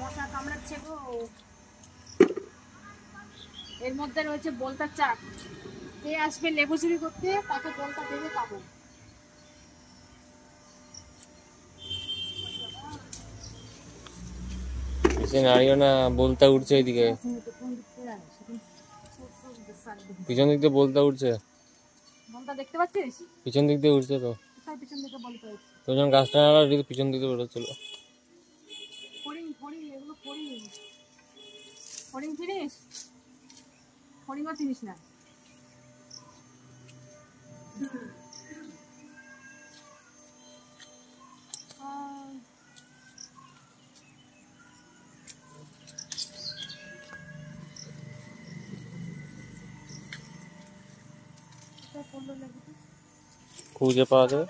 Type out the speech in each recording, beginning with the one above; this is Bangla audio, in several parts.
মশা কামড়াচ্ছে গো। এর মধ্যে রয়েছে বলতার চাক। কে আসবে লেবু চুরি করতে তাকে বলতা দেবে পাবো। নাড়িও না, বলতা উঠছে ওইদিকে, পিছন দিক দিয়ে বলতা উঠছে। বলতা দেখতে পাচ্ছিস? পিছন দিক দিয়ে উঠছে তো। পিছন দিকে বলতা তো যখন গাছটা নাড়া পিছন দিক দিয়ে উঠেছিল। ফড়িং ফড়িং এগুলো ফড়িং। ফড়িং চিনিস? ফড়িংও চিনিস না? খুঁজে পাওয়া যাবে।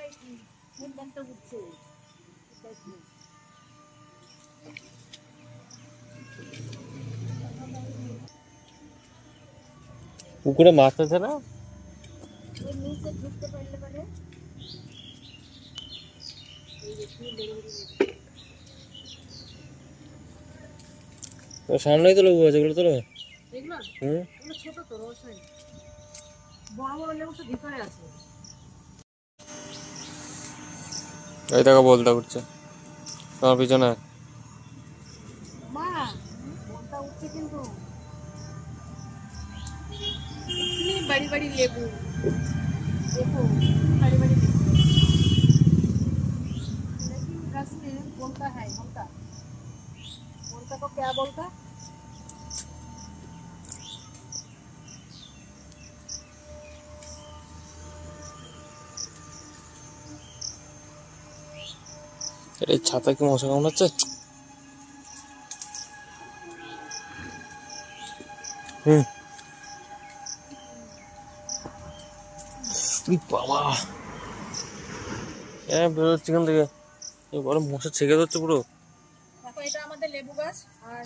পুকুরে মাছ আছে না? সামনেই তো লেবু আছে, এগুলো তোলো। এই দেখো বলতা উঠছে তোমার পিছনে। बड़ी बड़ी लेबू देखो, बड़ी बड़ी लेकिन रस में बोलता है। बोलता बोलता को क्या बोलता? अरे छाता की मशा कामড়াচ্ছে। বাবা বেরোচ্ছে এখান থেকে, বড় মশা ছেকে যাচ্ছে পুরো। দেখো এটা আমাদের লেবু গাছ, আর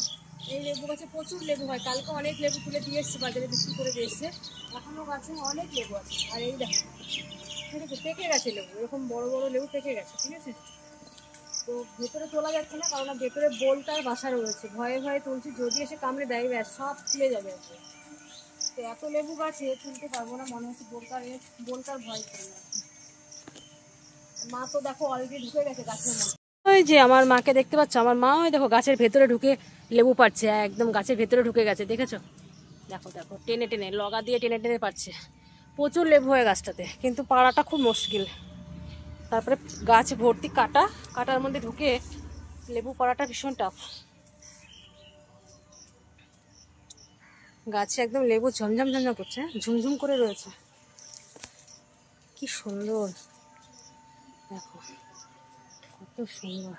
এই লেবু গাছে প্রচুর লেবু হয়। কালকে অনেক লেবু তুলে দিয়ে এসছে, বাজারে বিক্রি করে দিয়ে এসছে। এখনো গাছে অনেক লেবু আছে। আর এই দেখো ঠিক আছে, পেকে গেছে লেবু, এরকম বড় বড় লেবু পেকে গেছে। ঠিক আছে, তো ভেতরে তোলা যাচ্ছে না, কারণ ভেতরে বোলটার বাসা রয়েছে। ভয়ে ভয়ে তুলছি, যদি এসে কামড়ে দেয় ব্যাস সব তুলে যাবে। তো এত লেবু গাছে তুলতে পারবো না, মনে হচ্ছে বোলটার ভয় করে। মা তো দেখো অলরেডি ঢুকে গেছে গাছের মধ্যে। ওই যে আমার মাকে দেখতে পাচ্ছ, আমার মা ওই দেখো গাছের ভেতরে ঢুকে লেবু পাড়ছে, একদম গাছের ভেতরে ঢুকে গেছে। দেখেছো? দেখো দেখো টেনে টেনে, লগা দিয়ে টেনে টেনে পাড়ছে। প্রচুর লেবু হয় গাছটাতে, কিন্তু পাড়াটা খুব মুশকিল। তারপরে গাছ ভর্তি কাটা, কাটার মধ্যে ঢুকে লেবু পাড়াটা ভীষণ টাফ। গাছে একদম লেবু ঝমঝম ঝমঝম করছে, ঝুমঝুম করে রয়েছে। কি সুন্দর দেখো, কত সুন্দর।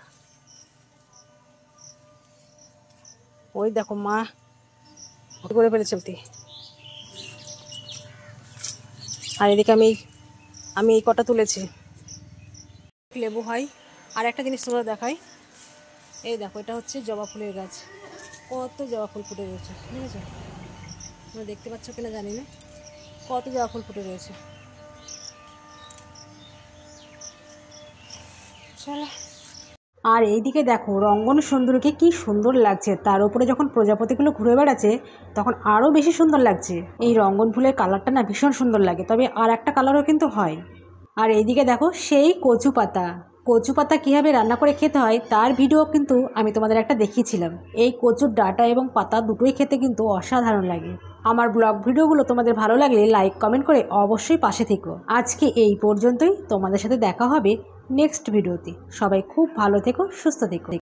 ওই দেখো মা করে ফেলেছে। আর এদিকে আমি এই কটা তুলেছি। লেবু হয়। আর একটা জিনিস তোমরা দেখাই, এই দেখো এটা হচ্ছে জবা ফুলের গাছ। কত জবা ফুল ফুটে রয়েছে, ঠিক আছে? তোমরা দেখতে পাচ্ছ কিনা জানি না, কত জবা ফুল ফুটে রয়েছে। চলো। আর এইদিকে দেখো রঙ্গন সুন্দরীকে কি সুন্দর লাগছে, তার উপরে যখন প্রজাপতিগুলো ঘুরে বেড়াচ্ছে তখন আরও বেশি সুন্দর লাগছে। এই রঙ্গন ফুলের কালারটা না ভীষণ সুন্দর লাগে, তবে আর একটা কালারও কিন্তু হয়। আর এইদিকে দেখো সেই কচু পাতা। কচু পাতা কীভাবে রান্না করে খেতে হয় তার ভিডিও কিন্তু আমি তোমাদের একটা দেখিয়েছিলাম। এই কচুর ডাঁটা এবং পাতা দুটোই খেতে কিন্তু অসাধারণ লাগে। আমার ব্লগ ভিডিওগুলো তোমাদের ভালো লাগলে লাইক কমেন্ট করে অবশ্যই পাশে থেকো। আজকে এই পর্যন্তই, তোমাদের সাথে দেখা হবে নেক্সট ভিডিওতে। সবাই খুব ভালো থেকো, সুস্থ থেকো।